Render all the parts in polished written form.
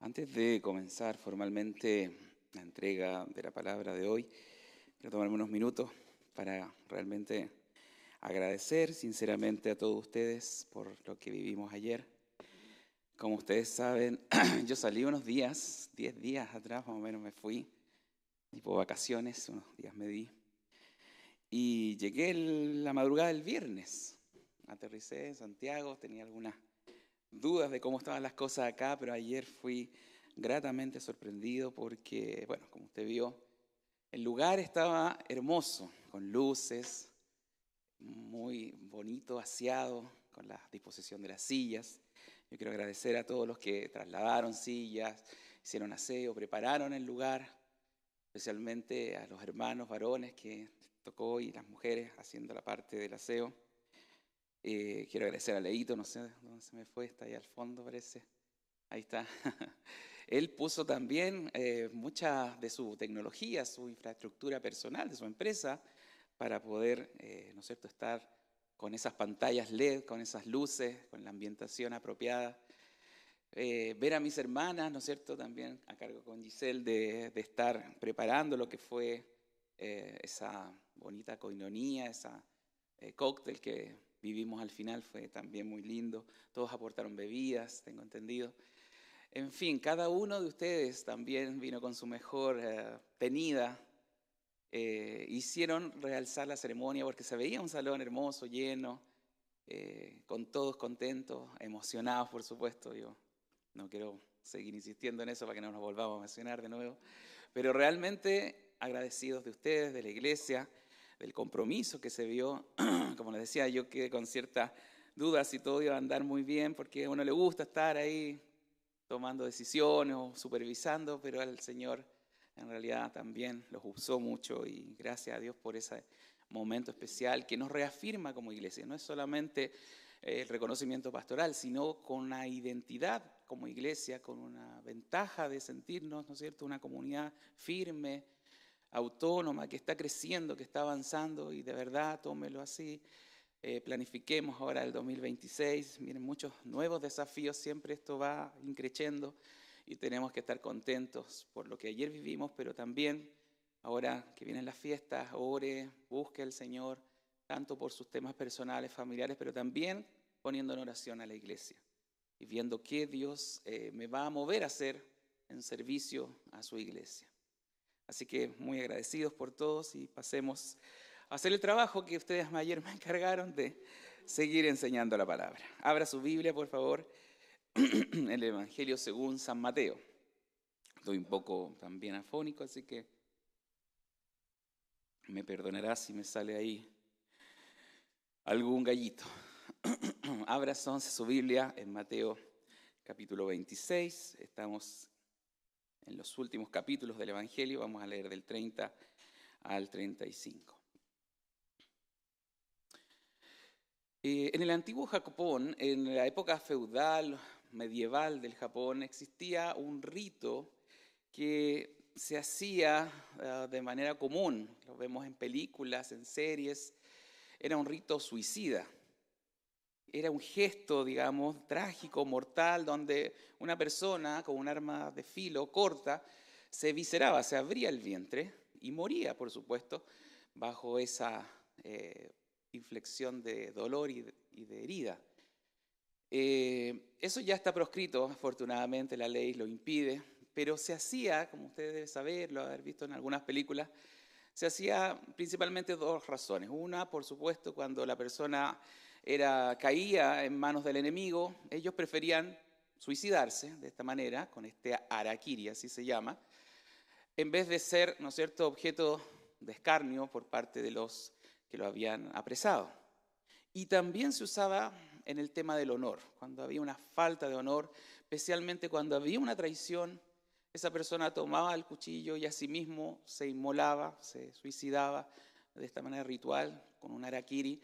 Antes de comenzar formalmente la entrega de la palabra de hoy, quiero tomarme unos minutos para realmente agradecer sinceramente a todos ustedes por lo que vivimos ayer. Como ustedes saben, yo salí unos días, 10 días atrás más o menos me fui, tipo vacaciones, unos días me di, y llegué la madrugada del viernes. Aterricé en Santiago, tenía algunas dudas de cómo estaban las cosas acá, pero ayer fui gratamente sorprendido porque, bueno, como usted vio, el lugar estaba hermoso, con luces, muy bonito, aseado, con la disposición de las sillas. Yo quiero agradecer a todos los que trasladaron sillas, hicieron aseo, prepararon el lugar, especialmente a los hermanos varones que tocó y las mujeres haciendo la parte del aseo. Quiero agradecer a Leito, no sé dónde se me fue, está ahí al fondo parece. Ahí está. Él puso también mucha de su tecnología, su infraestructura personal de su empresa para poder, ¿no es cierto?, estar con esas pantallas LED, con esas luces, con la ambientación apropiada. Ver a mis hermanas, ¿no es cierto?, también a cargo con Giselle de estar preparando lo que fue esa bonita coinonía, esa cóctel que vivimos al final, fue también muy lindo. Todos aportaron bebidas, tengo entendido. En fin, cada uno de ustedes también vino con su mejor tenida. Hicieron realzar la ceremonia porque se veía un salón hermoso, lleno, con todos contentos, emocionados, por supuesto. Yo no quiero seguir insistiendo en eso para que no nos volvamos a emocionar de nuevo, pero realmente agradecidos de ustedes, de la iglesia, del compromiso que se vio. Como les decía, yo quedé con cierta duda si todo iba a andar muy bien, porque a uno le gusta estar ahí tomando decisiones o supervisando, pero el Señor en realidad también los usó mucho y gracias a Dios por ese momento especial que nos reafirma como iglesia. No es solamente el reconocimiento pastoral, sino con una identidad como iglesia, con una ventaja de sentirnos, ¿no es cierto?, una comunidad firme, autónoma, que está creciendo, que está avanzando, y de verdad, tómelo así. Planifiquemos ahora el 2026, miren, muchos nuevos desafíos, siempre esto va increciendo y tenemos que estar contentos por lo que ayer vivimos, pero también ahora que vienen las fiestas, ore, busque al Señor, tanto por sus temas personales, familiares, pero también poniendo en oración a la iglesia y viendo qué Dios me va a mover a hacer en servicio a su iglesia. Así que muy agradecidos por todos y pasemos a hacer el trabajo que ustedes ayer me encargaron de seguir enseñando la palabra. Abra su Biblia, por favor, en el Evangelio según San Mateo. Estoy un poco también afónico, así que me perdonará si me sale ahí algún gallito. Abra entonces su Biblia en Mateo capítulo 26. Estamos en los últimos capítulos del Evangelio, vamos a leer del 30 al 35. En el antiguo Japón, en la época feudal, medieval del Japón, existía un rito que se hacía de manera común. Lo vemos en películas, en series. Era un rito suicida. Era un gesto, digamos, trágico, mortal, donde una persona con un arma de filo corta se visceraba, se abría el vientre y moría, por supuesto, bajo esa inflexión de dolor y de herida. Eso ya está proscrito, afortunadamente la ley lo impide, pero se hacía, como ustedes deben saber, lo haber visto en algunas películas, se hacía principalmente dos razones. Una, por supuesto, cuando la persona caía en manos del enemigo, ellos preferían suicidarse de esta manera, con este harakiri, así se llama, en vez de ser, ¿no es cierto?, objeto de escarnio por parte de los que lo habían apresado. Y también se usaba en el tema del honor, cuando había una falta de honor, especialmente cuando había una traición, esa persona tomaba el cuchillo y asimismo se inmolaba, se suicidaba de esta manera ritual, con un harakiri,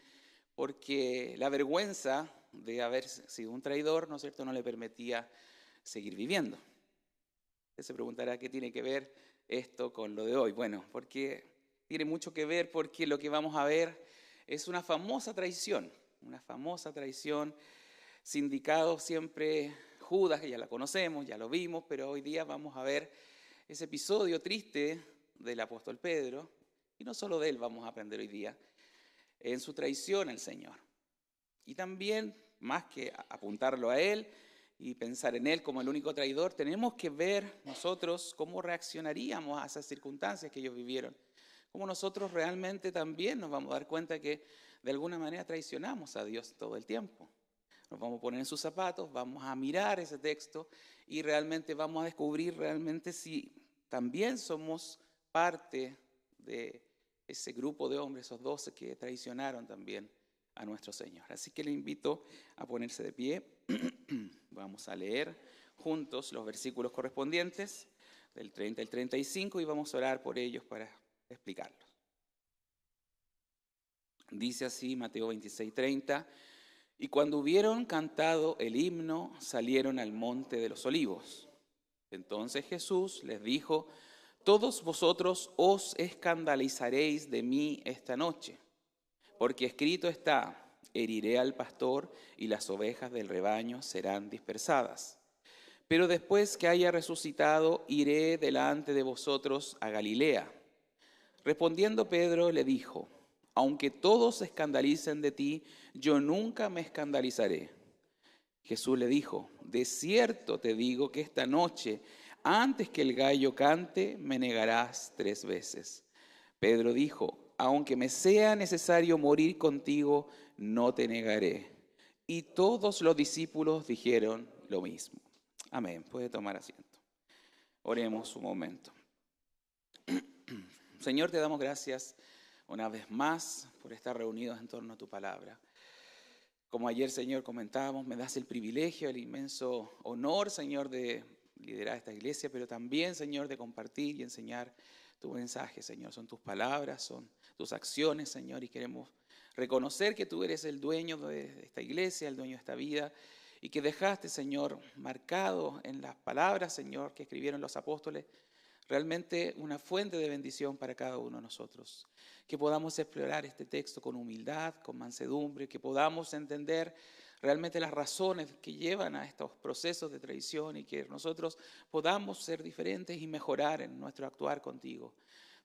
porque la vergüenza de haber sido un traidor, ¿no es cierto?, no le permitía seguir viviendo. Usted se preguntará qué tiene que ver esto con lo de hoy. Bueno, porque tiene mucho que ver, porque lo que vamos a ver es una famosa traición sindicado siempre Judas, que ya la conocemos, ya lo vimos, pero hoy día vamos a ver ese episodio triste del apóstol Pedro, y no solo de él vamos a aprender hoy día, en su traición al Señor. Y también, más que apuntarlo a él y pensar en él como el único traidor, tenemos que ver nosotros cómo reaccionaríamos a esas circunstancias que ellos vivieron. Cómo nosotros realmente también nos vamos a dar cuenta que de alguna manera traicionamos a Dios todo el tiempo. Nos vamos a poner en sus zapatos, vamos a mirar ese texto y realmente vamos a descubrir realmente si también somos parte de ese grupo de hombres, esos 12 que traicionaron también a nuestro Señor. Así que le invito a ponerse de pie. Vamos a leer juntos los versículos correspondientes del 30 al 35 y vamos a orar por ellos para explicarlos. Dice así Mateo 26:30: y cuando hubieron cantado el himno, salieron al monte de los olivos. Entonces Jesús les dijo: todos vosotros os escandalizaréis de mí esta noche, porque escrito está: heriré al pastor y las ovejas del rebaño serán dispersadas. Pero después que haya resucitado, iré delante de vosotros a Galilea. Respondiendo Pedro le dijo: aunque todos se escandalicen de ti, yo nunca me escandalizaré. Jesús le dijo: de cierto te digo que esta noche, antes que el gallo cante, me negarás 3 veces. Pedro dijo: aunque me sea necesario morir contigo, no te negaré. Y todos los discípulos dijeron lo mismo. Amén. Puede tomar asiento. Oremos un momento. Señor, te damos gracias una vez más por estar reunidos en torno a tu palabra. Como ayer, Señor, comentábamos, me das el privilegio, el inmenso honor, Señor, de liderar esta iglesia, pero también, Señor, de compartir y enseñar tu mensaje, Señor. Son tus palabras, son tus acciones, Señor, y queremos reconocer que tú eres el dueño de esta iglesia, el dueño de esta vida, y que dejaste, Señor, marcado en las palabras, Señor, que escribieron los apóstoles, realmente una fuente de bendición para cada uno de nosotros. Que podamos explorar este texto con humildad, con mansedumbre, que podamos entender realmente las razones que llevan a estos procesos de traición y que nosotros podamos ser diferentes y mejorar en nuestro actuar contigo.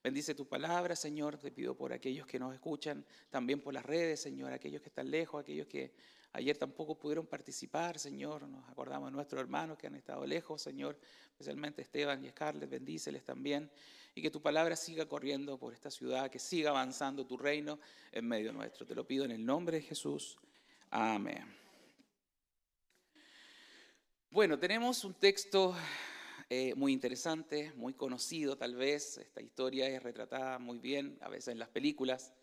Bendice tu palabra, Señor. Te pido por aquellos que nos escuchan, también por las redes, Señor, aquellos que están lejos, aquellos que ayer tampoco pudieron participar, Señor. Nos acordamos de nuestros hermanos que han estado lejos, Señor, especialmente Esteban y Scarlett. Bendíceles también. Y que tu palabra siga corriendo por esta ciudad, que siga avanzando tu reino en medio nuestro. Te lo pido en el nombre de Jesús. Amén. Bueno, tenemos un texto muy interesante, muy conocido tal vez. Esta historia es retratada muy bien, a veces en las películas.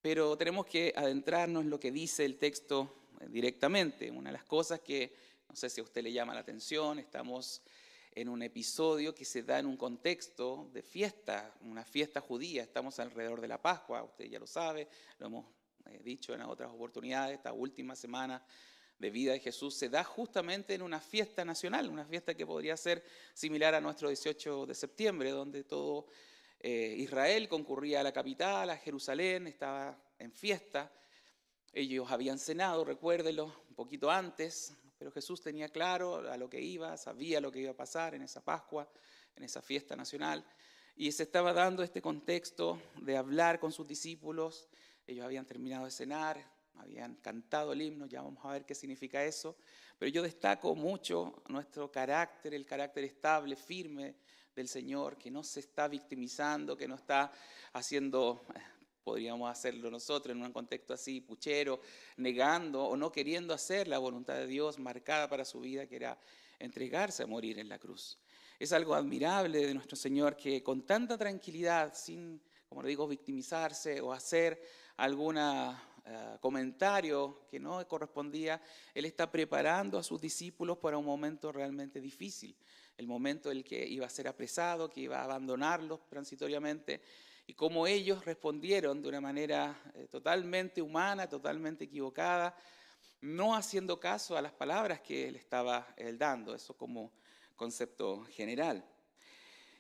Pero tenemos que adentrarnos en lo que dice el texto directamente. Una de las cosas que, no sé si a usted le llama la atención, estamos en un episodio que se da en un contexto de fiesta, una fiesta judía. Estamos alrededor de la Pascua, usted ya lo sabe, lo hemos dicho en otras oportunidades. Esta última semana de vida de Jesús se da justamente en una fiesta nacional, una fiesta que podría ser similar a nuestro 18 de septiembre, donde todo Israel concurría a la capital, a Jerusalén, estaba en fiesta. Ellos habían cenado, recuérdenlo, un poquito antes, pero Jesús tenía claro a lo que iba, sabía lo que iba a pasar en esa Pascua, en esa fiesta nacional, y se estaba dando este contexto de hablar con sus discípulos. Ellos habían terminado de cenar, habían cantado el himno, ya vamos a ver qué significa eso, pero yo destaco mucho nuestro carácter, el carácter estable, firme del Señor, que no se está victimizando, que no está haciendo, podríamos hacerlo nosotros en un contexto así, puchero, negando o no queriendo hacer la voluntad de Dios marcada para su vida, que era entregarse a morir en la cruz. Es algo admirable de nuestro Señor que con tanta tranquilidad, sin, como le digo, victimizarse o hacer alguna comentario que no correspondía, Él está preparando a sus discípulos para un momento realmente difícil, el momento en el que iba a ser apresado, que iba a abandonarlos transitoriamente, y cómo ellos respondieron de una manera totalmente humana, totalmente equivocada, no haciendo caso a las palabras que Él estaba dando, eso como concepto general.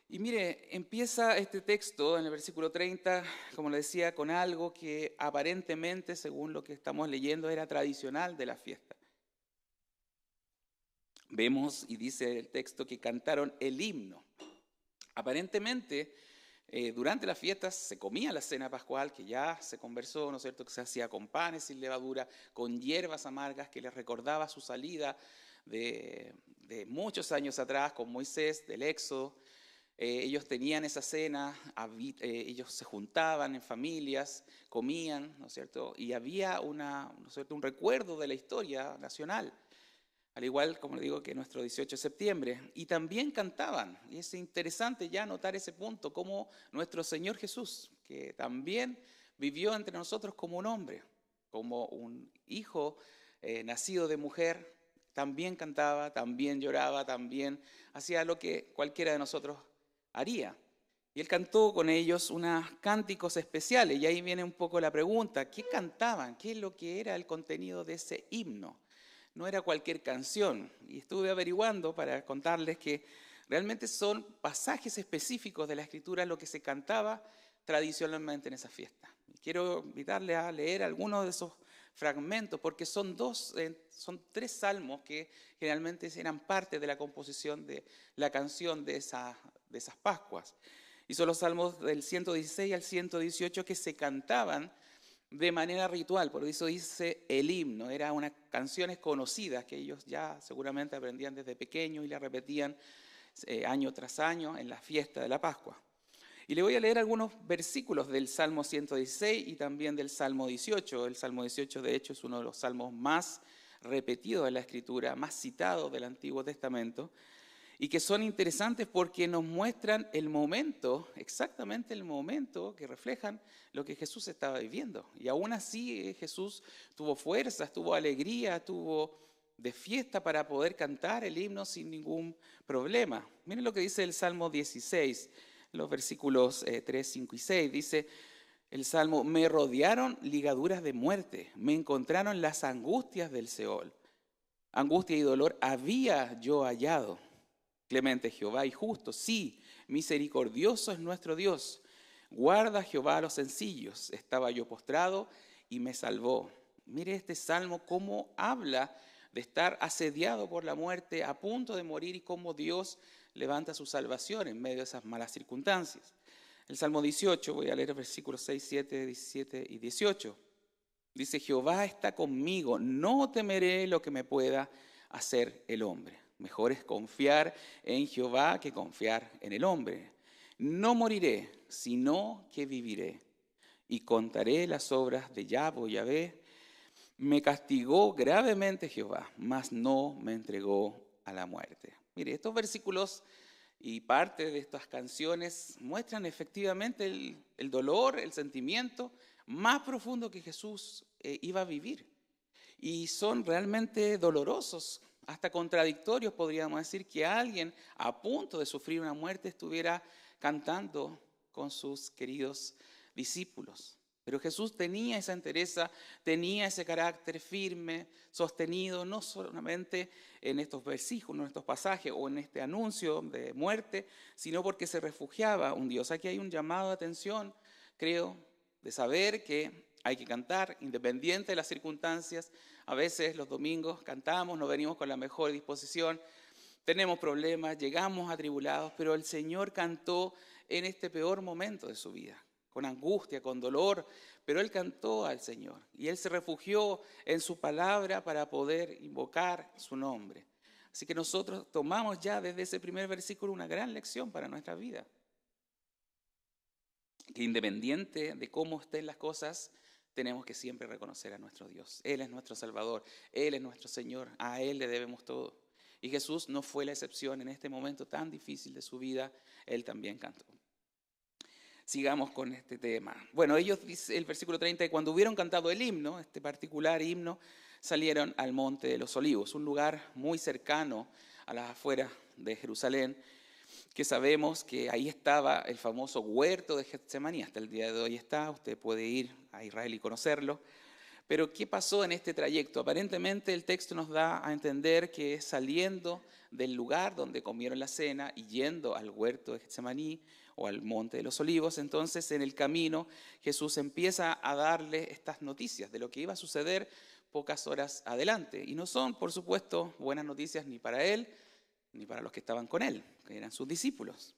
Y mire, empieza este texto en el versículo 30, como le decía, con algo que aparentemente, según lo que estamos leyendo, era tradicional de la fiesta. vemos y dice el texto que cantaron el himno. Aparentemente, durante las fiestas se comía la cena pascual, que ya se conversó, ¿no es cierto?, que se hacía con panes sin levadura, con hierbas amargas, que les recordaba su salida de muchos años atrás con Moisés, del Éxodo. Ellos tenían esa cena, ellos se juntaban en familias, comían, ¿no es cierto?, y había ¿no es cierto?, un recuerdo de la historia nacional. Al igual, como le digo, que nuestro 18 de septiembre. Y también cantaban. Y es interesante ya notar ese punto, como nuestro Señor Jesús, que también vivió entre nosotros como un hombre, como un hijo nacido de mujer, también cantaba, también lloraba, también hacía lo que cualquiera de nosotros haría. Y él cantó con ellos unos cánticos especiales. Y ahí viene un poco la pregunta, ¿qué cantaban? ¿Qué es lo que era el contenido de ese himno? No era cualquier canción, y estuve averiguando para contarles que realmente son pasajes específicos de la Escritura lo que se cantaba tradicionalmente en esa fiesta. Quiero invitarles a leer algunos de esos fragmentos, porque son tres salmos que generalmente eran parte de la composición de la canción de esas Pascuas. Y son los salmos del 116 al 118 que se cantaban de manera ritual, por eso dice el himno, eran unas canciones conocidas que ellos ya seguramente aprendían desde pequeños y la repetían año tras año en la fiesta de la Pascua. Y le voy a leer algunos versículos del Salmo 116 y también del Salmo 18. El Salmo 18, de hecho, es uno de los salmos más repetidos de la Escritura, más citados del Antiguo Testamento, y que son interesantes porque nos muestran el momento, exactamente el momento que reflejan lo que Jesús estaba viviendo. Y aún así Jesús tuvo fuerzas, tuvo alegría, tuvo de fiesta para poder cantar el himno sin ningún problema. Miren lo que dice el Salmo 16, los versículos 3, 5 y 6. Dice el Salmo, me rodearon ligaduras de muerte, me encontraron las angustias del Seol. Angustia y dolor había yo hallado. Clemente Jehová y justo, sí, misericordioso es nuestro Dios. Guarda Jehová a los sencillos. Estaba yo postrado y me salvó. Mire este salmo cómo habla de estar asediado por la muerte, a punto de morir, y cómo Dios levanta su salvación en medio de esas malas circunstancias. El Salmo 18, voy a leer versículos 6, 7, 17 y 18. Dice, Jehová está conmigo, no temeré lo que me pueda hacer el hombre. Mejor es confiar en Jehová que confiar en el hombre. No moriré, sino que viviré, y contaré las obras de Yahvé. Me castigó gravemente Jehová, mas no me entregó a la muerte. Mire, estos versículos y parte de estas canciones muestran efectivamente el dolor, el sentimiento más profundo que Jesús iba a vivir. Y son realmente dolorosos, hasta contradictorios, podríamos decir, que alguien a punto de sufrir una muerte estuviera cantando con sus queridos discípulos. Pero Jesús tenía esa entereza, tenía ese carácter firme, sostenido, no solamente en estos versículos, en estos pasajes o en este anuncio de muerte, sino porque se refugiaba un Dios. Aquí hay un llamado de atención, creo, de saber que hay que cantar independiente de las circunstancias. A veces los domingos cantamos, no venimos con la mejor disposición, tenemos problemas, llegamos atribulados, pero el Señor cantó en este peor momento de su vida, con angustia, con dolor, pero Él cantó al Señor y Él se refugió en su palabra para poder invocar su nombre. Así que nosotros tomamos ya desde ese primer versículo una gran lección para nuestra vida. Que independiente de cómo estén las cosas, tenemos que siempre reconocer a nuestro Dios. Él es nuestro Salvador, Él es nuestro Señor, a Él le debemos todo. Y Jesús no fue la excepción en este momento tan difícil de su vida, Él también cantó. Sigamos con este tema. Bueno, ellos, dice el versículo 30, cuando hubieron cantado el himno, este particular himno, salieron al Monte de los Olivos, un lugar muy cercano a las afueras de Jerusalén, que sabemos que ahí estaba el famoso huerto de Getsemaní, hasta el día de hoy está, usted puede ir a Israel y conocerlo. Pero ¿qué pasó en este trayecto? Aparentemente el texto nos da a entender que saliendo del lugar donde comieron la cena y yendo al huerto de Getsemaní o al Monte de los Olivos, entonces en el camino Jesús empieza a darle estas noticias de lo que iba a suceder pocas horas adelante. Y no son, por supuesto, buenas noticias ni para él, ni para los que estaban con él, que eran sus discípulos.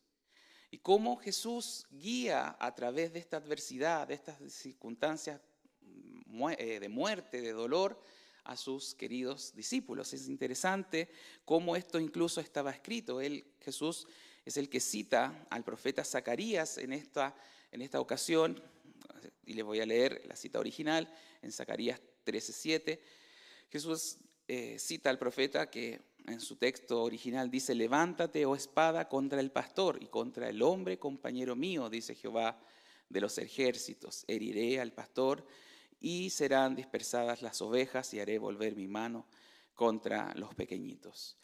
Y cómo Jesús guía a través de esta adversidad, de estas circunstancias de muerte, de dolor, a sus queridos discípulos. Es interesante cómo esto incluso estaba escrito. Jesús es el que cita al profeta Zacarías en esta ocasión, y les voy a leer la cita original en Zacarías 13:7. Jesús cita al profeta que en su texto original dice: levántate, oh espada, contra el pastor y contra el hombre compañero mío, dice Jehová de los ejércitos. Heriré al pastor y serán dispersadas las ovejas y haré volver mi mano contra los pequeñitos.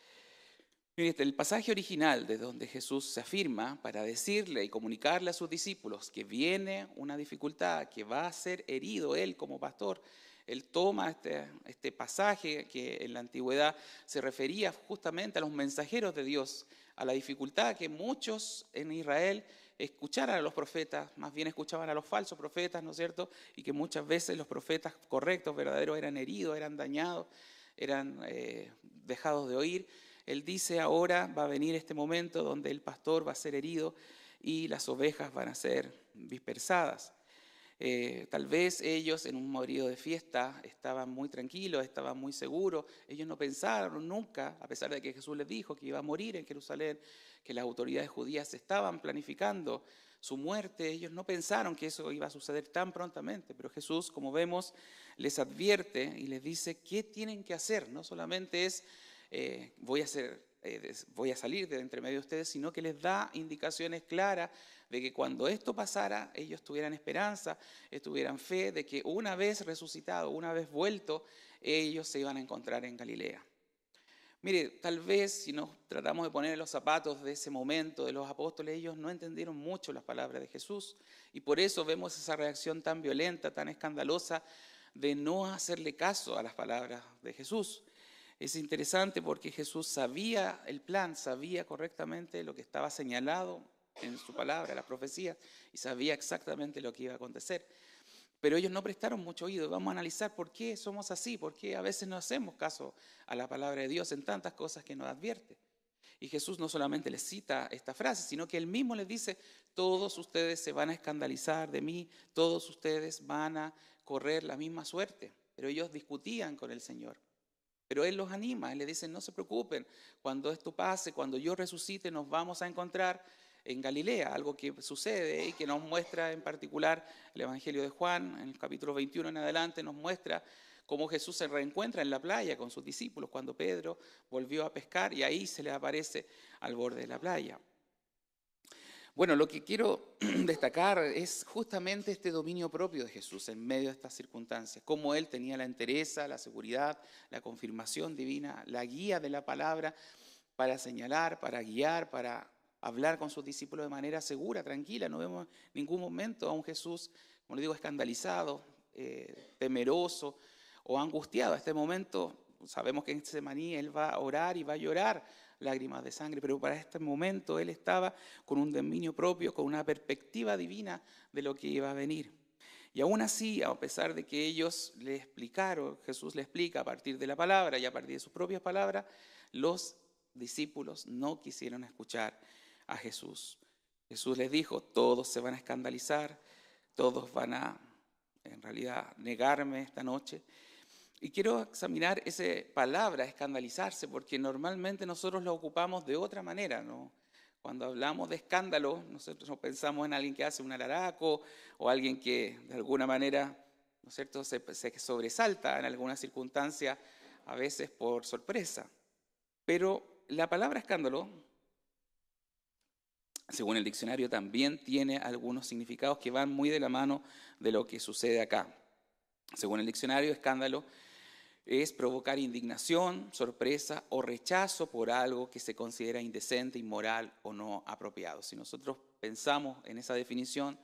El pasaje original de donde Jesús se afirma para decirle y comunicarle a sus discípulos que viene una dificultad, que va a ser herido él como pastor. Él toma este pasaje que en la antigüedad se refería justamente a los mensajeros de Dios, a la dificultad que muchos en Israel escucharan a los profetas, más bien escuchaban a los falsos profetas, ¿no es cierto? Y que muchas veces los profetas correctos, verdaderos, eran heridos, eran dañados, eran dejados de oír. Él dice: ahora va a venir este momento donde el pastor va a ser herido y las ovejas van a ser dispersadas. Tal vez ellos en un morío de fiesta estaban muy tranquilos, estaban muy seguros. Ellos no pensaron nunca, a pesar de que Jesús les dijo que iba a morir en Jerusalén, que las autoridades judías estaban planificando su muerte. Ellos no pensaron que eso iba a suceder tan prontamente, pero Jesús, como vemos, les advierte y les dice qué tienen que hacer. No solamente es voy a salir de entre medio de ustedes, sino que les da indicaciones claras de que cuando esto pasara, ellos tuvieran esperanza, tuvieran fe de que una vez resucitado, una vez vuelto, ellos se iban a encontrar en Galilea. Mire, tal vez si nos tratamos de poner en los zapatos de ese momento de los apóstoles, ellos no entendieron mucho las palabras de Jesús y por eso vemos esa reacción tan violenta, tan escandalosa de no hacerle caso a las palabras de Jesús. Es interesante porque Jesús sabía el plan, sabía correctamente lo que estaba señalado en su palabra, la profecía, y sabía exactamente lo que iba a acontecer. Pero ellos no prestaron mucho oído. Vamos a analizar por qué somos así, por qué a veces no hacemos caso a la palabra de Dios en tantas cosas que nos advierte. Y Jesús no solamente les cita esta frase, sino que él mismo les dice: todos ustedes se van a escandalizar de mí, todos ustedes van a correr la misma suerte. Pero ellos discutían con el Señor. Pero Él los anima, Él les dice: no se preocupen, cuando esto pase, cuando yo resucite, nos vamos a encontrar en Galilea, algo que sucede y que nos muestra en particular el Evangelio de Juan, en el capítulo 21 en adelante, nos muestra cómo Jesús se reencuentra en la playa con sus discípulos cuando Pedro volvió a pescar y ahí se les aparece al borde de la playa. Bueno, lo que quiero destacar es justamente este dominio propio de Jesús en medio de estas circunstancias, cómo Él tenía la entereza, la seguridad, la confirmación divina, la guía de la palabra para señalar, para guiar, para hablar con sus discípulos de manera segura, tranquila. No vemos en ningún momento a un Jesús, como le digo, escandalizado, temeroso o angustiado. A este momento sabemos que en Getsemaní Él va a orar y va a llorar lágrimas de sangre, pero para este momento Él estaba con un dominio propio, con una perspectiva divina de lo que iba a venir. Y aún así, a pesar de que ellos le explicaron, Jesús le explica a partir de la palabra y a partir de sus propias palabras, los discípulos no quisieron escuchar a Jesús. Jesús les dijo: todos se van a escandalizar, todos van a, en realidad, negarme esta noche. Y quiero examinar esa palabra, escandalizarse, porque normalmente nosotros la ocupamos de otra manera, ¿no? Cuando hablamos de escándalo, nosotros no pensamos en alguien que hace un alaraco o alguien que de alguna manera, ¿no es cierto?, se sobresalta en alguna circunstancia, a veces por sorpresa. Pero la palabra escándalo, según el diccionario, también tiene algunos significados que van muy de la mano de lo que sucede acá. Según el diccionario, escándalo es provocar indignación, sorpresa o rechazo por algo que se considera indecente, inmoral o no apropiado. Si nosotros pensamos en esa definición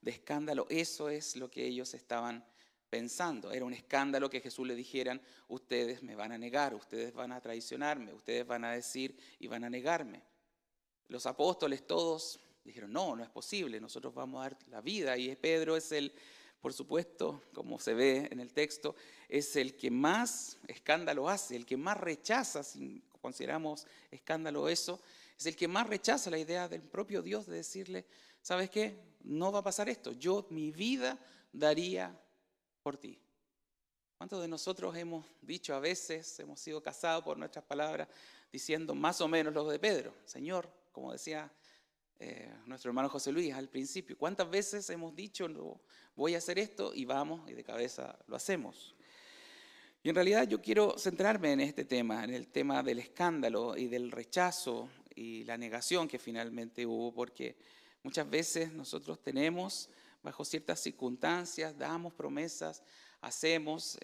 de escándalo, eso es lo que ellos estaban pensando. Era un escándalo que Jesús le dijeran: ustedes me van a negar, ustedes van a traicionarme, ustedes van a decir y van a negarme. Los apóstoles todos dijeron: no, no es posible, nosotros vamos a dar la vida. Y Pedro es el por supuesto, como se ve en el texto, es el que más escándalo hace, el que más rechaza, si consideramos escándalo eso, es el que más rechaza la idea del propio Dios de decirle, ¿sabes qué? No va a pasar esto, yo mi vida daría por ti. ¿Cuántos de nosotros hemos dicho a veces, hemos sido casados por nuestras palabras, diciendo más o menos lo de Pedro? Señor, como decía nuestro hermano José Luis al principio, ¿cuántas veces hemos dicho, no, voy a hacer esto y vamos y de cabeza lo hacemos? Y en realidad yo quiero centrarme en este tema, en el tema del escándalo y del rechazo y la negación que finalmente hubo, porque muchas veces nosotros tenemos, bajo ciertas circunstancias, damos promesas, hacemos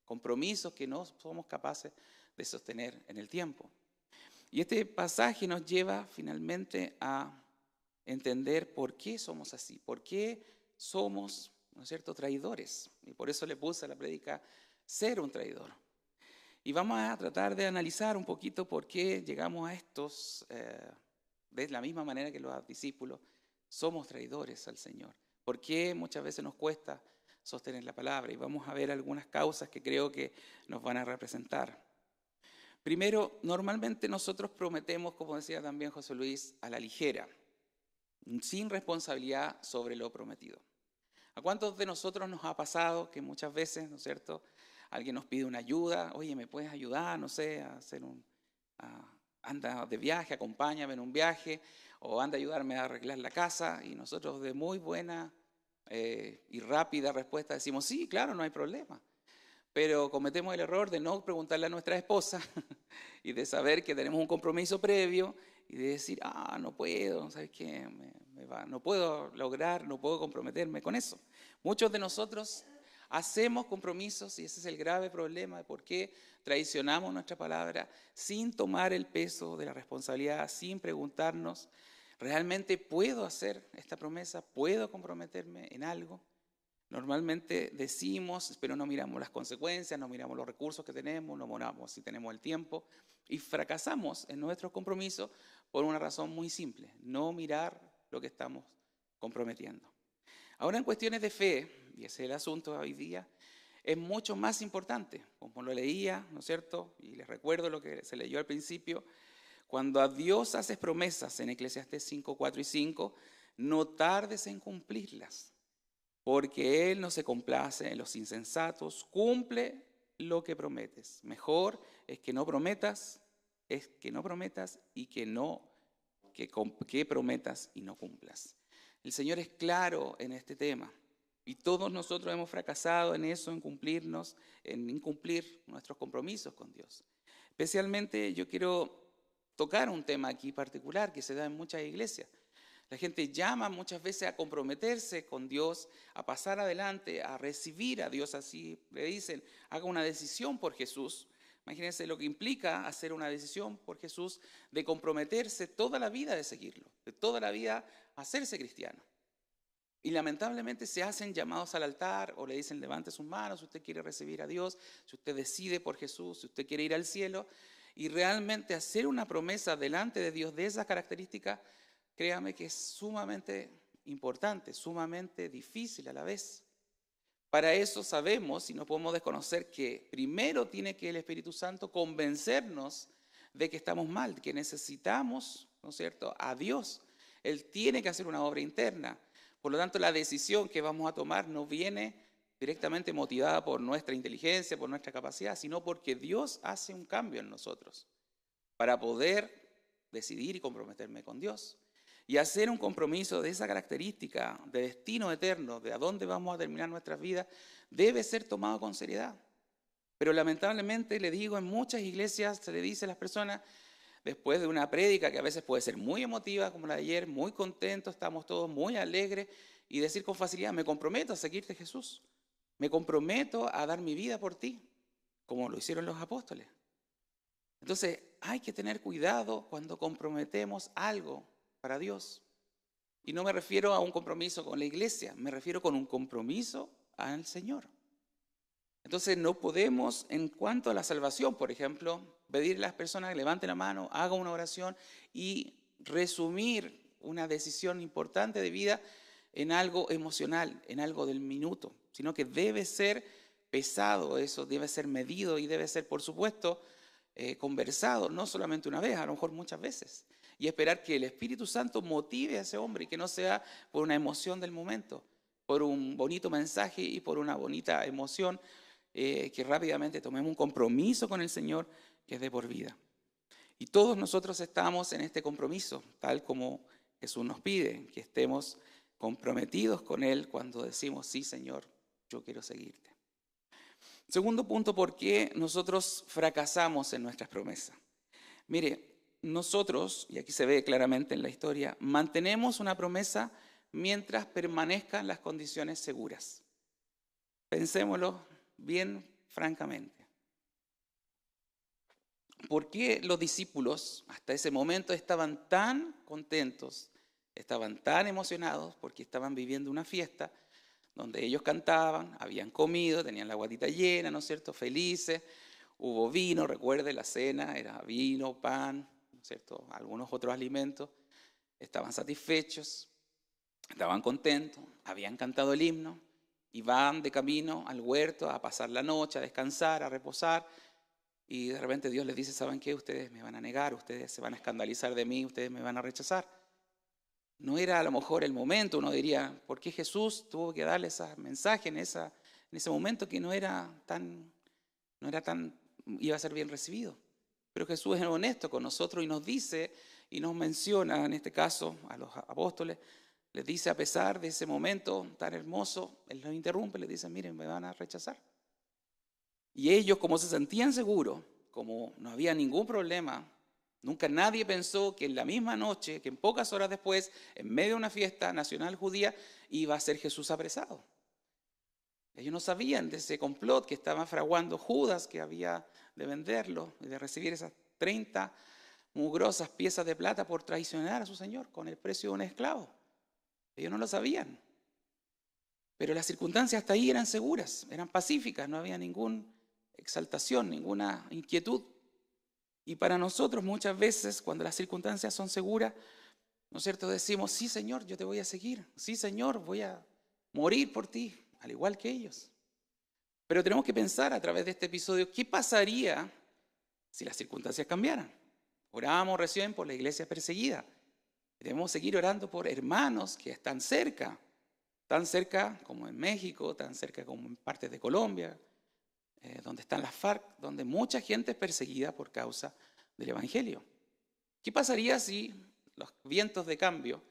compromisos que no somos capaces de sostener en el tiempo. Y este pasaje nos lleva finalmente a entender por qué somos así, por qué somos, ¿no es cierto?, traidores. Y por eso le puse a la prédica ser un traidor. Y vamos a tratar de analizar un poquito por qué llegamos a estos, de la misma manera que los discípulos, somos traidores al Señor. ¿Por qué muchas veces nos cuesta sostener la palabra? Y vamos a ver algunas causas que creo que nos van a representar. Primero, normalmente nosotros prometemos, como decía también José Luis, a la ligera, sin responsabilidad sobre lo prometido. ¿A cuántos de nosotros nos ha pasado que muchas veces, ¿no es cierto?, alguien nos pide una ayuda, oye, ¿me puedes ayudar, no sé, a hacer anda de viaje, acompáñame en un viaje, o anda a ayudarme a arreglar la casa? Y nosotros de muy buena y rápida respuesta decimos, sí, claro, no hay problema. Pero cometemos el error de no preguntarle a nuestra esposa y de saber que tenemos un compromiso previo y de decir, no puedo, ¿sabes qué? No puedo lograr, no puedo comprometerme con eso. Muchos de nosotros hacemos compromisos y ese es el grave problema de por qué traicionamos nuestra palabra sin tomar el peso de la responsabilidad, sin preguntarnos, ¿realmente puedo hacer esta promesa? ¿Puedo comprometerme en algo? Normalmente decimos, pero no miramos las consecuencias, no miramos los recursos que tenemos, no miramos si tenemos el tiempo y fracasamos en nuestros compromisos por una razón muy simple, no mirar lo que estamos comprometiendo. Ahora en cuestiones de fe, y ese es el asunto hoy día, es mucho más importante, como lo leía, ¿no es cierto? Y les recuerdo lo que se leyó al principio, cuando a Dios haces promesas en Eclesiastés 5, 4 y 5, no tardes en cumplirlas. Porque Él no se complace en los insensatos, cumple lo que prometes. Mejor es que no prometas, y que prometas y no cumplas. El Señor es claro en este tema y todos nosotros hemos fracasado en eso, en incumplir nuestros compromisos con Dios. Especialmente yo quiero tocar un tema aquí particular que se da en muchas iglesias. La gente llama muchas veces a comprometerse con Dios, a pasar adelante, a recibir a Dios. Así le dicen, haga una decisión por Jesús. Imagínense lo que implica hacer una decisión por Jesús, de comprometerse toda la vida de seguirlo, de toda la vida hacerse cristiano. Y lamentablemente se hacen llamados al altar o le dicen levante sus manos si usted quiere recibir a Dios, si usted decide por Jesús, si usted quiere ir al cielo. Y realmente hacer una promesa delante de Dios de esas características, créame que es sumamente importante, sumamente difícil a la vez. Para eso sabemos y no podemos desconocer que primero tiene que el Espíritu Santo convencernos de que estamos mal, que necesitamos, ¿no es cierto?, a Dios. Él tiene que hacer una obra interna. Por lo tanto, la decisión que vamos a tomar no viene directamente motivada por nuestra inteligencia, por nuestra capacidad, sino porque Dios hace un cambio en nosotros para poder decidir y comprometerme con Dios. Y hacer un compromiso de esa característica, de destino eterno, de a dónde vamos a terminar nuestras vidas, debe ser tomado con seriedad. Pero lamentablemente, le digo, en muchas iglesias se le dice a las personas, después de una prédica que a veces puede ser muy emotiva, como la de ayer, muy contentos, estamos todos muy alegres, y decir con facilidad, me comprometo a seguirte, Jesús. Me comprometo a dar mi vida por ti, como lo hicieron los apóstoles. Entonces, hay que tener cuidado cuando comprometemos algo para Dios. Y no me refiero a un compromiso con la iglesia, me refiero con un compromiso al Señor. Entonces no podemos, en cuanto a la salvación, por ejemplo, pedirle a las personas que levanten la mano, hagan una oración y resumir una decisión importante de vida en algo emocional, en algo del minuto, sino que debe ser pesado eso, debe ser medido y debe ser, por supuesto, conversado, no solamente una vez, a lo mejor muchas veces. Y esperar que el Espíritu Santo motive a ese hombre y que no sea por una emoción del momento, por un bonito mensaje y por una bonita emoción, que rápidamente tomemos un compromiso con el Señor que es de por vida. Y todos nosotros estamos en este compromiso, tal como Jesús nos pide, que estemos comprometidos con Él cuando decimos, sí, Señor, yo quiero seguirte. Segundo punto, ¿por qué nosotros fracasamos en nuestras promesas? Mire, nosotros, y aquí se ve claramente en la historia, mantenemos una promesa mientras permanezcan las condiciones seguras. Pensémoslo bien francamente. ¿Por qué los discípulos hasta ese momento estaban tan contentos, estaban tan emocionados? Porque estaban viviendo una fiesta donde ellos cantaban, habían comido, tenían la guatita llena, ¿no es cierto?, felices. Hubo vino, recuerde, la cena era vino, pan, ¿no es cierto?, algunos otros alimentos. Estaban satisfechos, estaban contentos, habían cantado el himno y van de camino al huerto a pasar la noche, a descansar, a reposar. Y de repente Dios les dice, ¿saben qué? Ustedes me van a negar, ustedes se van a escandalizar de mí, ustedes me van a rechazar. No era a lo mejor el momento, uno diría, ¿por qué Jesús tuvo que darle ese mensaje en ese momento que no era tan, iba a ser bien recibido? Pero Jesús es honesto con nosotros y nos dice, y nos menciona, en este caso, a los apóstoles, les dice, a pesar de ese momento tan hermoso, Él los interrumpe, les dice, miren, me van a rechazar. Y ellos, como se sentían seguros, como no había ningún problema, nunca nadie pensó que en la misma noche, que en pocas horas después, en medio de una fiesta nacional judía, iba a ser Jesús apresado. Ellos no sabían de ese complot que estaba fraguando Judas, que había de venderlo y de recibir esas 30 mugrosas piezas de plata por traicionar a su Señor con el precio de un esclavo. Ellos no lo sabían. Pero las circunstancias hasta ahí eran seguras, eran pacíficas, no había ninguna exaltación, ninguna inquietud. Y para nosotros muchas veces, cuando las circunstancias son seguras, ¿no es cierto?, decimos, sí, Señor, yo te voy a seguir. Sí, Señor, voy a morir por ti, al igual que ellos. Pero tenemos que pensar a través de este episodio, ¿qué pasaría si las circunstancias cambiaran? Orábamos recién por la iglesia perseguida. Debemos seguir orando por hermanos que están cerca, tan cerca como en México, tan cerca como en partes de Colombia, donde están las FARC, donde mucha gente es perseguida por causa del Evangelio. ¿Qué pasaría si los vientos de cambio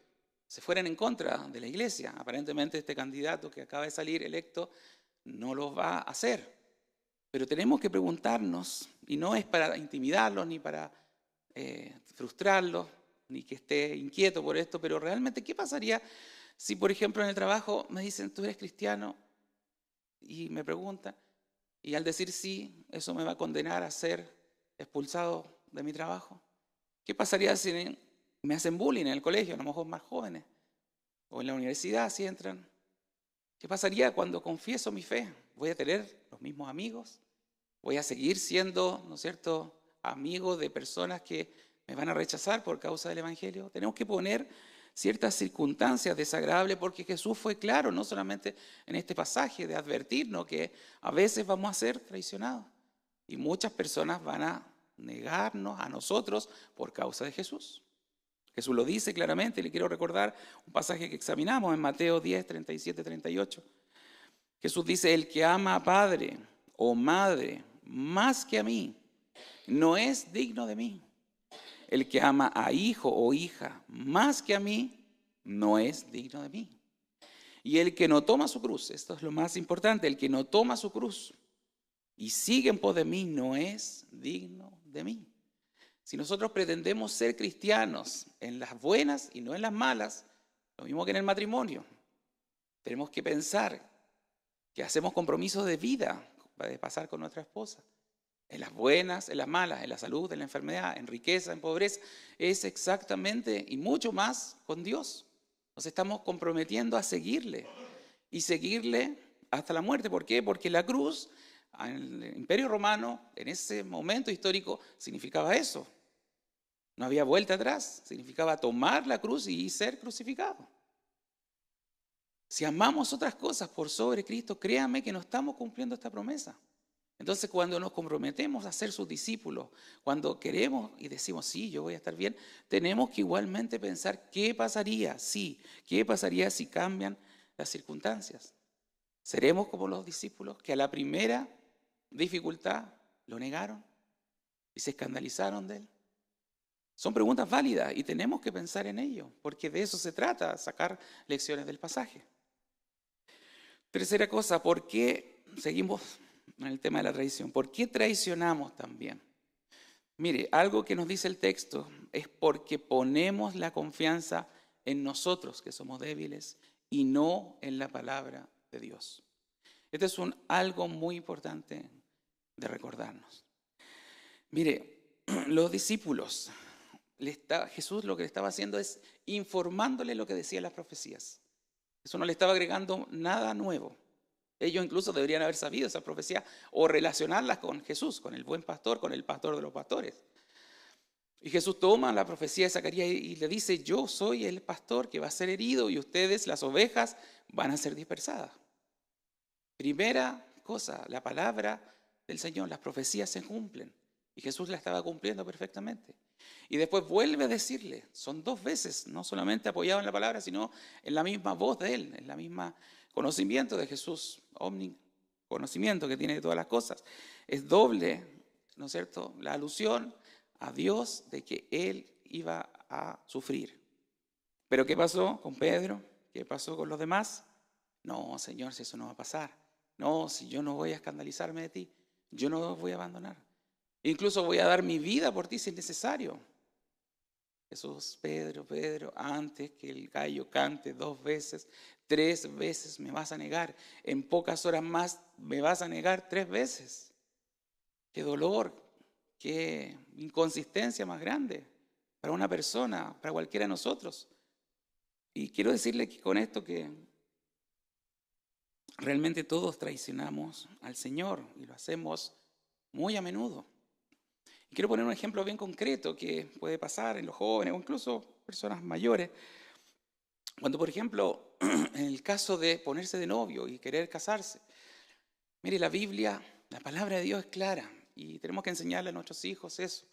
se fueran en contra de la iglesia? Aparentemente este candidato que acaba de salir electo no lo va a hacer. Pero tenemos que preguntarnos, y no es para intimidarlos ni para frustrarlos, ni que esté inquieto por esto, pero realmente, ¿qué pasaría si, por ejemplo, en el trabajo me dicen, ¿tú eres cristiano? Y me preguntan, y al decir sí, ¿eso me va a condenar a ser expulsado de mi trabajo? ¿Qué pasaría si me hacen bullying en el colegio, a lo mejor más jóvenes? O en la universidad, si entran. ¿Qué pasaría cuando confieso mi fe? ¿Voy a tener los mismos amigos? ¿Voy a seguir siendo, ¿no es cierto?, amigo de personas que me van a rechazar por causa del Evangelio? Tenemos que poner ciertas circunstancias desagradables porque Jesús fue claro, no solamente en este pasaje, de advertirnos que a veces vamos a ser traicionados y muchas personas van a negarnos a nosotros por causa de Jesús. Jesús lo dice claramente, le quiero recordar un pasaje que examinamos en Mateo 10, 37, 38. Jesús dice, el que ama a padre o madre más que a mí, no es digno de mí. El que ama a hijo o hija más que a mí, no es digno de mí. Y el que no toma su cruz, esto es lo más importante, el que no toma su cruz y sigue en pos de mí, no es digno de mí. Si nosotros pretendemos ser cristianos en las buenas y no en las malas, lo mismo que en el matrimonio, tenemos que pensar que hacemos compromisos de vida de pasar con nuestra esposa. En las buenas, en las malas, en la salud, en la enfermedad, en riqueza, en pobreza, es exactamente y mucho más con Dios. Nos estamos comprometiendo a seguirle y seguirle hasta la muerte. ¿Por qué? Porque la cruz, en el Imperio Romano, en ese momento histórico, significaba eso. No había vuelta atrás, significaba tomar la cruz y ser crucificado. Si amamos otras cosas por sobre Cristo, créame que no estamos cumpliendo esta promesa. Entonces, cuando nos comprometemos a ser sus discípulos, cuando queremos y decimos, sí, yo voy a estar bien, tenemos que igualmente pensar qué pasaría si cambian las circunstancias. ¿Seremos como los discípulos que a la primera dificultad lo negaron y se escandalizaron de él? Son preguntas válidas y tenemos que pensar en ello, porque de eso se trata, sacar lecciones del pasaje. Tercera cosa, ¿por qué seguimos en el tema de la traición? ¿Por qué traicionamos también? Mire, algo que nos dice el texto es porque ponemos la confianza en nosotros, que somos débiles, y no en la palabra de Dios. Este es algo muy importante de recordarnos. Mire, los discípulos, Jesús lo que le estaba haciendo es informándole lo que decían las profecías. Eso no le estaba agregando nada nuevo. Ellos incluso deberían haber sabido esas profecías o relacionarlas con Jesús, con el buen pastor, con el pastor de los pastores. Y Jesús toma la profecía de Zacarías y le dice, yo soy el pastor que va a ser herido y ustedes, las ovejas, van a ser dispersadas. Primera cosa, la palabra del Señor, las profecías se cumplen. Y Jesús la estaba cumpliendo perfectamente. Y después vuelve a decirle, son 2 veces, no solamente apoyado en la palabra, sino en la misma voz de él, en la misma conocimiento de Jesús, conocimiento que tiene de todas las cosas. Es doble, ¿no es cierto?, la alusión a Dios de que él iba a sufrir. Pero ¿qué pasó con Pedro? ¿Qué pasó con los demás? No, Señor, si eso no va a pasar. No, si yo no voy a escandalizarme de ti, yo no los voy a abandonar. Incluso voy a dar mi vida por ti si es necesario. Jesús, Pedro, antes que el gallo cante 2 veces, 3 veces me vas a negar. En pocas horas más me vas a negar 3 veces. Qué dolor, qué inconsistencia más grande para una persona, para cualquiera de nosotros. Y quiero decirle que con esto que realmente todos traicionamos al Señor y lo hacemos muy a menudo. Y quiero poner un ejemplo bien concreto que puede pasar en los jóvenes o incluso personas mayores. Cuando, por ejemplo, en el caso de ponerse de novio y querer casarse, mire, la Biblia, la palabra de Dios es clara y tenemos que enseñarle a nuestros hijos eso.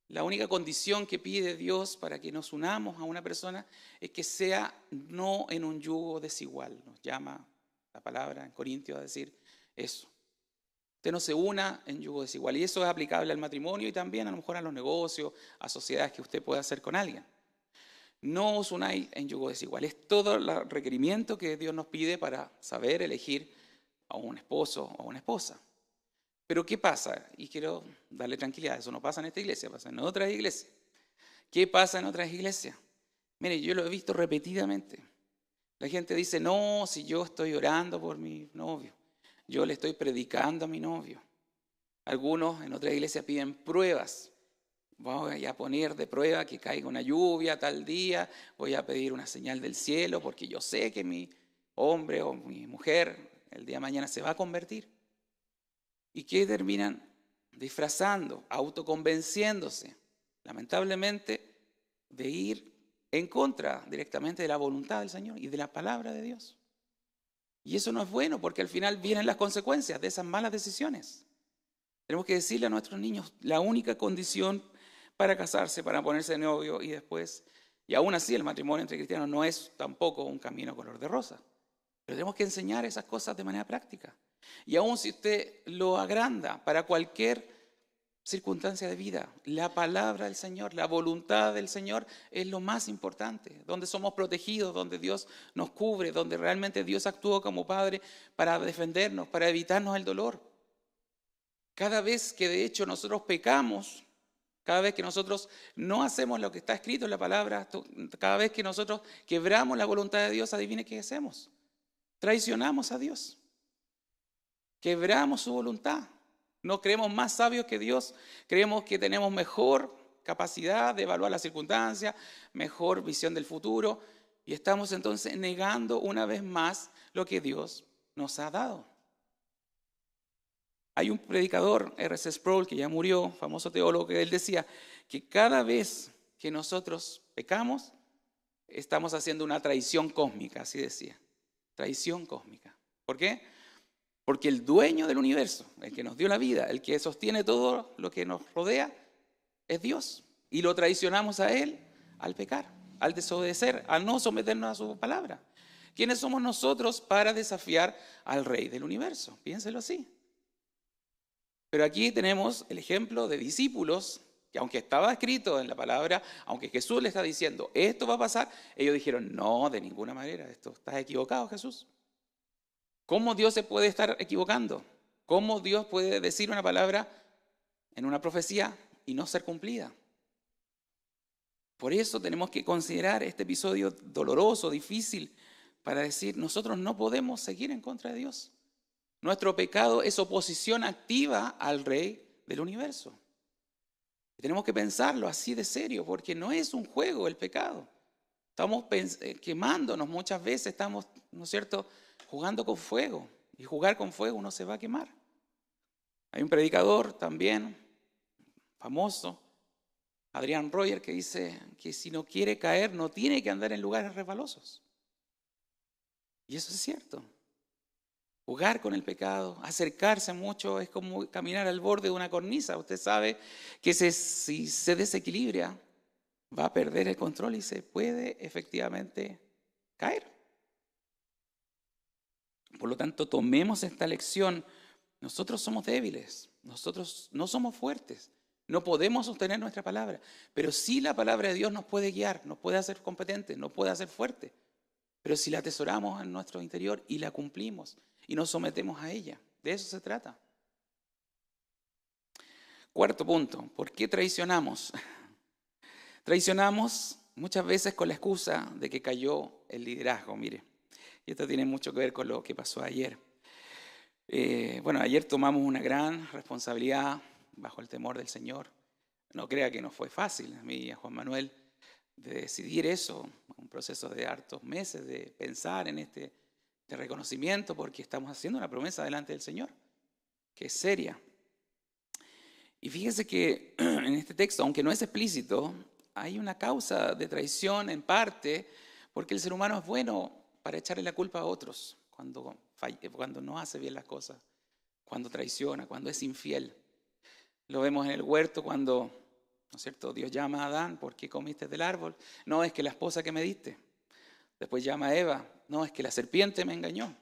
La única condición que pide Dios para que nos unamos a una persona es que sea no en un yugo desigual. Nos llama la palabra en Corintios a decir eso. Usted no se una en yugo desigual. Y eso es aplicable al matrimonio y también a lo mejor a los negocios, a sociedades que usted pueda hacer con alguien. No os unáis en yugo desigual. Es todo el requerimiento que Dios nos pide para saber elegir a un esposo o a una esposa. Pero ¿qué pasa? Y quiero darle tranquilidad. Eso no pasa en esta iglesia, pasa en otras iglesias. ¿Qué pasa en otras iglesias? Mire, yo lo he visto repetidamente. La gente dice, no, si yo estoy orando por mi novio. Yo le estoy predicando a mi novio. Algunos en otra iglesia piden pruebas. Voy a poner de prueba que caiga una lluvia tal día. Voy a pedir una señal del cielo porque yo sé que mi hombre o mi mujer el día de mañana se va a convertir. ¿Y qué terminan? Disfrazando, autoconvenciéndose, lamentablemente, de ir en contra directamente de la voluntad del Señor y de la palabra de Dios. Y eso no es bueno porque al final vienen las consecuencias de esas malas decisiones. Tenemos que decirle a nuestros niños la única condición para casarse, para ponerse de novio y después, y aún así el matrimonio entre cristianos no es tampoco un camino color de rosa. Pero tenemos que enseñar esas cosas de manera práctica. Y aún si usted lo agranda para cualquier circunstancia de vida, la palabra del Señor, la voluntad del Señor es lo más importante, donde somos protegidos, donde Dios nos cubre, donde realmente Dios actúa como Padre para defendernos, para evitarnos el dolor. Cada vez que de hecho nosotros pecamos, cada vez que nosotros no hacemos lo que está escrito en la palabra, cada vez que nosotros quebramos la voluntad de Dios, adivine qué hacemos. Traicionamos a Dios. Quebramos su voluntad. No creemos más sabios que Dios, creemos que tenemos mejor capacidad de evaluar las circunstancias, mejor visión del futuro, y estamos entonces negando una vez más lo que Dios nos ha dado. Hay un predicador, R.C. Sproul, que ya murió, famoso teólogo, que él decía que cada vez que nosotros pecamos, estamos haciendo una traición cósmica, así decía. Traición cósmica. ¿Por qué? Porque el dueño del universo, el que nos dio la vida, el que sostiene todo lo que nos rodea, es Dios. Y lo traicionamos a Él al pecar, al desobedecer, al no someternos a su palabra. ¿Quiénes somos nosotros para desafiar al Rey del universo? Piénselo así. Pero aquí tenemos el ejemplo de discípulos que, aunque estaba escrito en la palabra, aunque Jesús le está diciendo, esto va a pasar, ellos dijeron, no, de ninguna manera, estás equivocado, Jesús. ¿Cómo Dios se puede estar equivocando? ¿Cómo Dios puede decir una palabra en una profecía y no ser cumplida? Por eso tenemos que considerar este episodio doloroso, difícil, para decir, nosotros no podemos seguir en contra de Dios. Nuestro pecado es oposición activa al Rey del universo. Y tenemos que pensarlo así de serio, porque no es un juego el pecado. Estamos quemándonos muchas veces, estamos, ¿no es cierto?, jugando con fuego. Y jugar con fuego uno se va a quemar. Hay un predicador también famoso, Adrian Rogers, que dice que si no quiere caer, no tiene que andar en lugares resbalosos. Y eso es cierto. Jugar con el pecado, acercarse mucho, es como caminar al borde de una cornisa. Usted sabe que si se desequilibra, va a perder el control y se puede efectivamente caer. Por lo tanto, tomemos esta lección. Nosotros somos débiles, nosotros no somos fuertes, no podemos sostener nuestra palabra, pero sí la palabra de Dios nos puede guiar, nos puede hacer competentes, nos puede hacer fuertes. Pero si la atesoramos en nuestro interior y la cumplimos y nos sometemos a ella, de eso se trata. Cuarto punto, ¿por qué traicionamos? Traicionamos muchas veces con la excusa de que cayó el liderazgo, mire. Y esto tiene mucho que ver con lo que pasó ayer. Ayer tomamos una gran responsabilidad bajo el temor del Señor. No crea que no fue fácil a mí y a Juan Manuel de decidir eso, un proceso de hartos meses de pensar en este reconocimiento, porque estamos haciendo una promesa delante del Señor, que es seria. Y fíjese que en este texto, aunque no es explícito, hay una causa de traición en parte, porque el ser humano es bueno para echarle la culpa a otros cuando no hace bien las cosas, cuando traiciona, cuando es infiel. Lo vemos en el huerto cuando, ¿no es cierto?, Dios llama a Adán, ¿por qué comiste del árbol? No, es que la esposa que me diste. Después llama a Eva, no, es que la serpiente me engañó.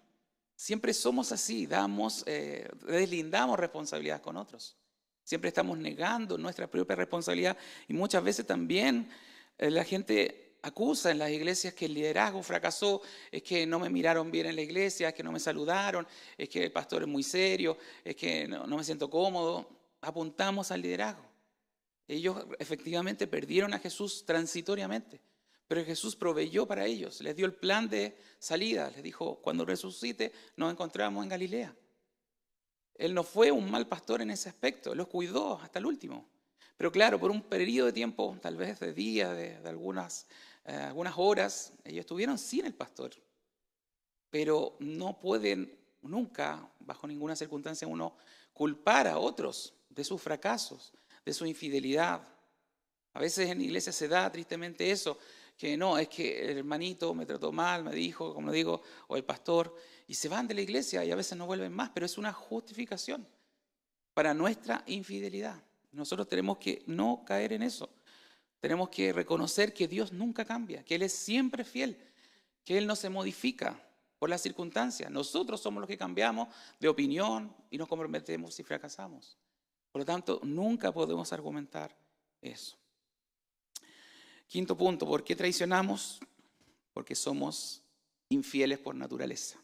Siempre somos así, deslindamos responsabilidades con otros. Siempre estamos negando nuestra propia responsabilidad y muchas veces también la gente acusa en las iglesias que el liderazgo fracasó, es que no me miraron bien en la iglesia, es que no me saludaron, es que el pastor es muy serio, es que no me siento cómodo. Apuntamos al liderazgo. Ellos efectivamente perdieron a Jesús transitoriamente, pero Jesús proveyó para ellos, les dio el plan de salida, les dijo, cuando resucite nos encontramos en Galilea. Él no fue un mal pastor en ese aspecto, los cuidó hasta el último. Pero claro, por un periodo de tiempo, tal vez de días, de algunas horas, ellos estuvieron sin el pastor. Pero no pueden nunca, bajo ninguna circunstancia, uno culpar a otros de sus fracasos, de su infidelidad. A veces en la iglesia se da tristemente eso, que no, es que el hermanito me trató mal, me dijo, como digo, o el pastor, y se van de la iglesia y a veces no vuelven más, pero es una justificación para nuestra infidelidad. Nosotros tenemos que no caer en eso. Tenemos que reconocer que Dios nunca cambia, que Él es siempre fiel, que Él no se modifica por las circunstancias. Nosotros somos los que cambiamos de opinión y nos comprometemos y fracasamos. Por lo tanto, nunca podemos argumentar eso. Quinto punto, ¿por qué traicionamos? Porque somos infieles por naturaleza.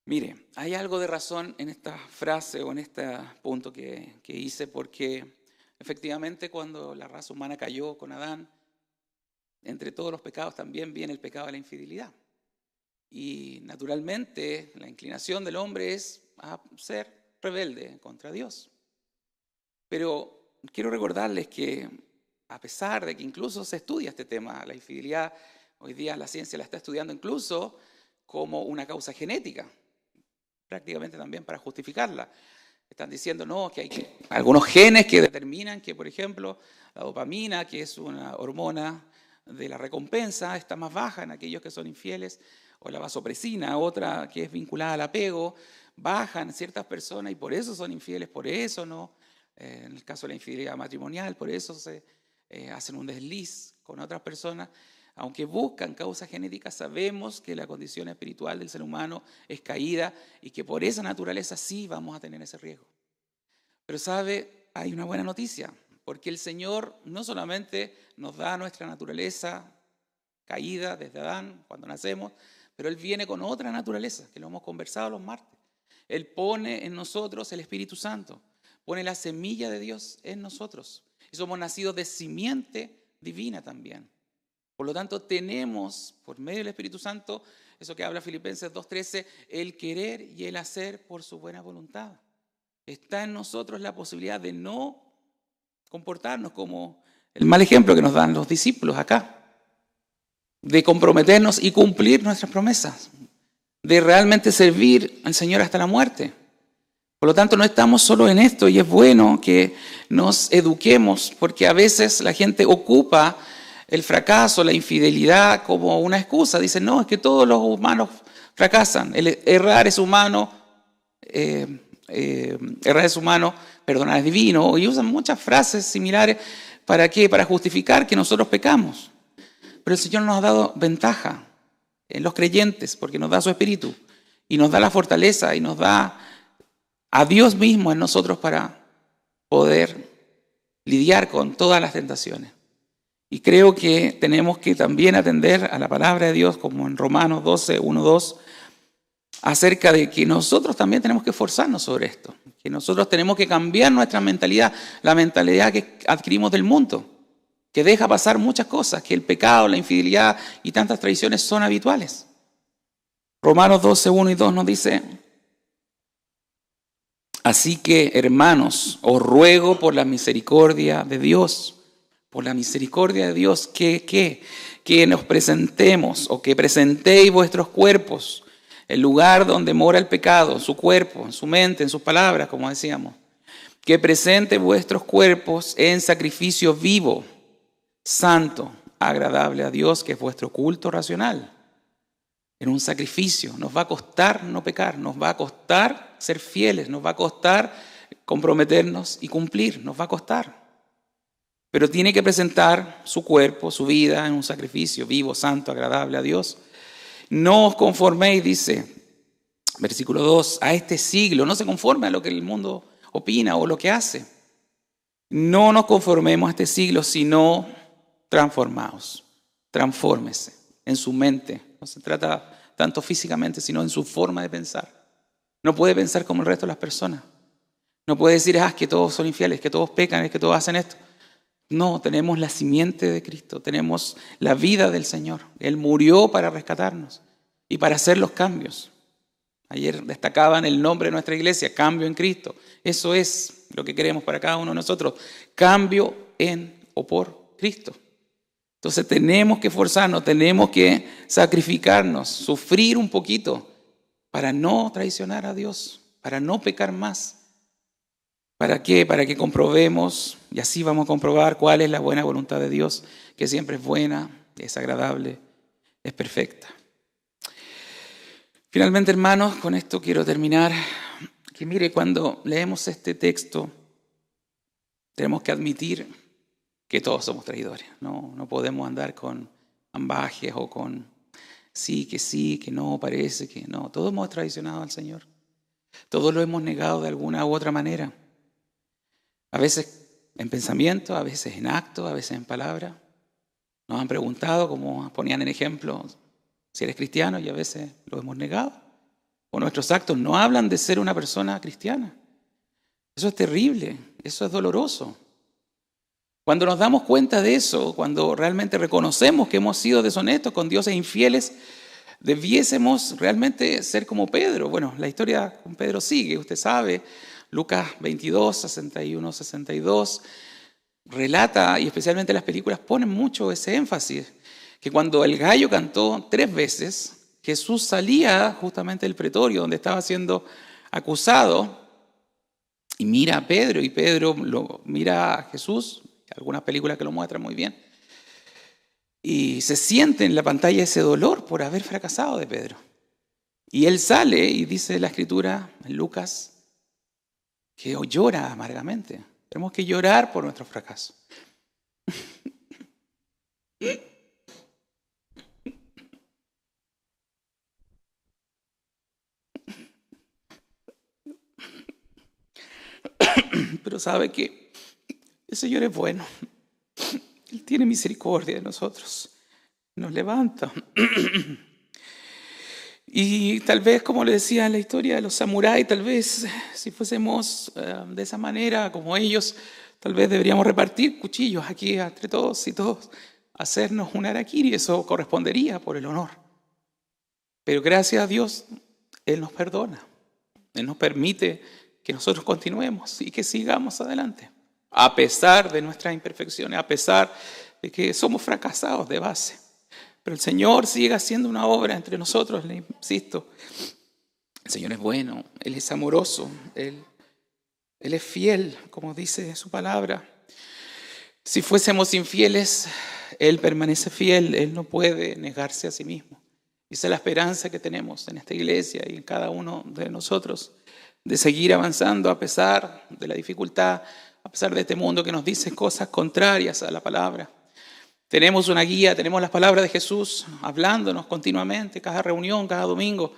Mire, hay algo de razón en esta frase o en este punto que hice, porque efectivamente cuando la raza humana cayó con Adán, entre todos los pecados también viene el pecado de la infidelidad. Y naturalmente la inclinación del hombre es a ser rebelde contra Dios. Pero quiero recordarles que a pesar de que incluso se estudia este tema, la infidelidad, hoy día la ciencia la está estudiando incluso como una causa genética, prácticamente también para justificarla. Están diciendo no, que hay algunos genes que determinan que, por ejemplo, la dopamina, que es una hormona de la recompensa, está más baja en aquellos que son infieles, o la vasopresina, otra que es vinculada al apego, bajan ciertas personas y por eso son infieles, por eso no. En el caso de la infidelidad matrimonial, por eso se hacen un desliz con otras personas. Aunque buscan causas genéticas, sabemos que la condición espiritual del ser humano es caída y que por esa naturaleza sí vamos a tener ese riesgo. Pero sabe, hay una buena noticia, porque el Señor no solamente nos da nuestra naturaleza caída desde Adán, cuando nacemos, pero Él viene con otra naturaleza, que lo hemos conversado los martes. Él pone en nosotros el Espíritu Santo, pone la semilla de Dios en nosotros. Y somos nacidos de simiente divina también. Por lo tanto, tenemos, por medio del Espíritu Santo, eso que habla Filipenses 2:13, el querer y el hacer por su buena voluntad. Está en nosotros la posibilidad de no comportarnos como el mal ejemplo que nos dan los discípulos acá, de comprometernos y cumplir nuestras promesas, de realmente servir al Señor hasta la muerte. Por lo tanto, no estamos solo en esto y es bueno que nos eduquemos porque a veces la gente ocupa el fracaso, la infidelidad como una excusa. Dicen, no, es que todos los humanos fracasan, el errar es humano, perdonar es divino, y usan muchas frases similares. ¿Para qué? Para justificar que nosotros pecamos. Pero el Señor nos ha dado ventaja en los creyentes porque nos da su Espíritu y nos da la fortaleza y nos da a Dios mismo en nosotros para poder lidiar con todas las tentaciones. Y creo que tenemos que también atender a la palabra de Dios, como en Romanos 12, 1, 2, acerca de que nosotros también tenemos que esforzarnos sobre esto, que nosotros tenemos que cambiar nuestra mentalidad, la mentalidad que adquirimos del mundo, que deja pasar muchas cosas, que el pecado, la infidelidad y tantas traiciones son habituales. Romanos 12, 1 y 2 nos dice: así que, hermanos, os ruego por la misericordia de Dios, que nos presentemos o que presentéis vuestros cuerpos, el lugar donde mora el pecado, su cuerpo, en su mente, en sus palabras, como decíamos. Que presente vuestros cuerpos en sacrificio vivo, santo, agradable a Dios, que es vuestro culto racional. En un sacrificio, nos va a costar no pecar, nos va a costar ser fieles, nos va a costar comprometernos y cumplir, nos va a costar. Pero tiene que presentar su cuerpo, su vida en un sacrificio vivo, santo, agradable a Dios. No os conforméis, dice, versículo 2, a este siglo. No se conforme a lo que el mundo opina o lo que hace. No nos conformemos a este siglo, sino transformaos. Transfórmese en su mente. No se trata tanto físicamente, sino en su forma de pensar. No puede pensar como el resto de las personas. No puede decir, es que todos son infieles, que todos pecan, es que todos hacen esto. No, tenemos la simiente de Cristo, tenemos la vida del Señor. Él murió para rescatarnos y para hacer los cambios. Ayer destacaban el nombre de nuestra iglesia, Cambio en Cristo. Eso es lo que queremos para cada uno de nosotros, cambio en o por Cristo. Entonces tenemos que esforzarnos, tenemos que sacrificarnos, sufrir un poquito para no traicionar a Dios, para no pecar más. ¿Para qué? Para que comprobemos, y así vamos a comprobar cuál es la buena voluntad de Dios, que siempre es buena, es agradable, es perfecta. Finalmente, hermanos, con esto quiero terminar, que mire, cuando leemos este texto, tenemos que admitir que todos somos traidores. No podemos andar con ambajes o con sí, que no, parece que no. Todos hemos traicionado al Señor. Todos lo hemos negado de alguna u otra manera. A veces en pensamiento, a veces en acto, a veces en palabra. Nos han preguntado, como ponían en ejemplo, si eres cristiano, y a veces lo hemos negado. O nuestros actos no hablan de ser una persona cristiana. Eso es terrible, eso es doloroso. Cuando nos damos cuenta de eso, cuando realmente reconocemos que hemos sido deshonestos con Dios e infieles, debiésemos realmente ser como Pedro. Bueno, la historia con Pedro sigue, usted sabe. Lucas 22, 61, 62, relata, y especialmente las películas ponen mucho ese énfasis, que cuando el gallo cantó 3 veces, Jesús salía justamente del pretorio donde estaba siendo acusado y mira a Pedro, y Pedro mira a Jesús, algunas películas que lo muestran muy bien, Y se siente en la pantalla ese dolor por haber fracasado de Pedro. Y él sale y dice la Escritura en Lucas que llora amargamente. Tenemos que llorar por nuestro fracaso. Pero sabe que el Señor es bueno. Él tiene misericordia de nosotros. Nos levanta. Y tal vez, como le decía en la historia de los samuráis, tal vez si fuésemos de esa manera como ellos, tal vez deberíamos repartir cuchillos aquí entre todos y todos, hacernos un harakiri, eso correspondería por el honor. Pero gracias a Dios, Él nos perdona. Él nos permite que nosotros continuemos y que sigamos adelante, a pesar de nuestras imperfecciones, a pesar de que somos fracasados de base. Pero el Señor sigue haciendo una obra entre nosotros, le insisto. El Señor es bueno, Él es amoroso, Él es fiel, como dice su palabra. Si fuésemos infieles, Él permanece fiel, Él no puede negarse a sí mismo. Esa es la esperanza que tenemos en esta iglesia y en cada uno de nosotros, de seguir avanzando a pesar de la dificultad, a pesar de este mundo que nos dice cosas contrarias a la palabra. Tenemos una guía, tenemos las palabras de Jesús hablándonos continuamente, cada reunión, cada domingo.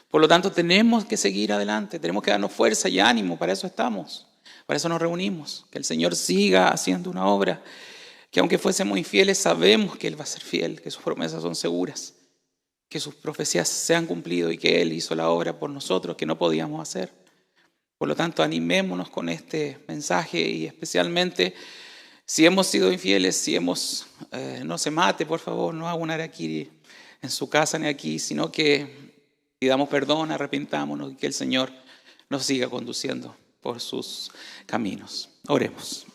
Por lo tanto, tenemos que seguir adelante, tenemos que darnos fuerza y ánimo, para eso estamos, para eso nos reunimos. Que el Señor siga haciendo una obra, que aunque fuésemos infieles, sabemos que Él va a ser fiel, que sus promesas son seguras, que sus profecías se han cumplido y que Él hizo la obra por nosotros que no podíamos hacer. Por lo tanto, animémonos con este mensaje y especialmente si hemos sido infieles, si no se mate, por favor, no haga un harakiri en su casa ni aquí, sino que pidamos perdón, arrepintámonos y que el Señor nos siga conduciendo por sus caminos. Oremos.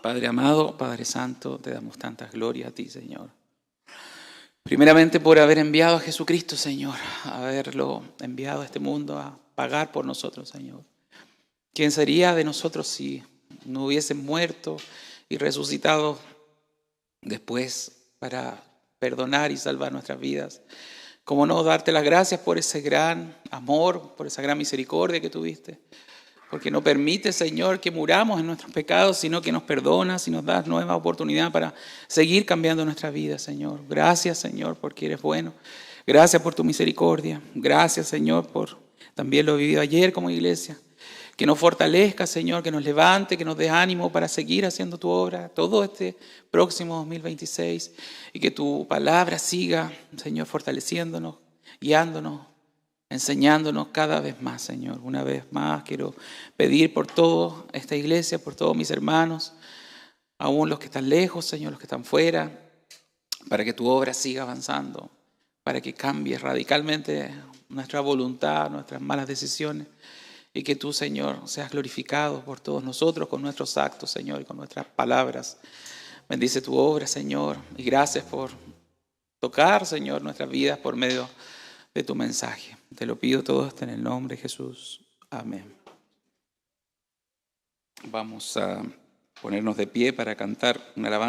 Padre amado, Padre santo, te damos tantas glorias a ti, Señor. Primeramente por haber enviado a Jesucristo, Señor, haberlo enviado a este mundo a pagar por nosotros, Señor. ¿Quién sería de nosotros si no hubiesen muerto y resucitado después para perdonar y salvar nuestras vidas? ¿Cómo no darte las gracias por ese gran amor, por esa gran misericordia que tuviste? Porque no permite, Señor, que muramos en nuestros pecados, sino que nos perdonas y nos das nueva oportunidad para seguir cambiando nuestra vida, Señor. Gracias, Señor, porque eres bueno. Gracias por tu misericordia. Gracias, Señor, por también lo he vivido ayer como iglesia. Que nos fortalezca, Señor, que nos levante, que nos dé ánimo para seguir haciendo tu obra todo este próximo 2026 y que tu palabra siga, Señor, fortaleciéndonos, guiándonos, enseñándonos cada vez más, Señor. Una vez más quiero pedir por toda esta iglesia, por todos mis hermanos, aún los que están lejos, Señor, los que están fuera, para que tu obra siga avanzando, para que cambie radicalmente nuestra voluntad, nuestras malas decisiones, y que tú, Señor, seas glorificado por todos nosotros con nuestros actos, Señor, y con nuestras palabras. Bendice tu obra, Señor, y gracias por tocar, Señor, nuestras vidas por medio de tu mensaje. Te lo pido todo esto en el nombre de Jesús. Amén. Vamos a ponernos de pie para cantar una alabanza.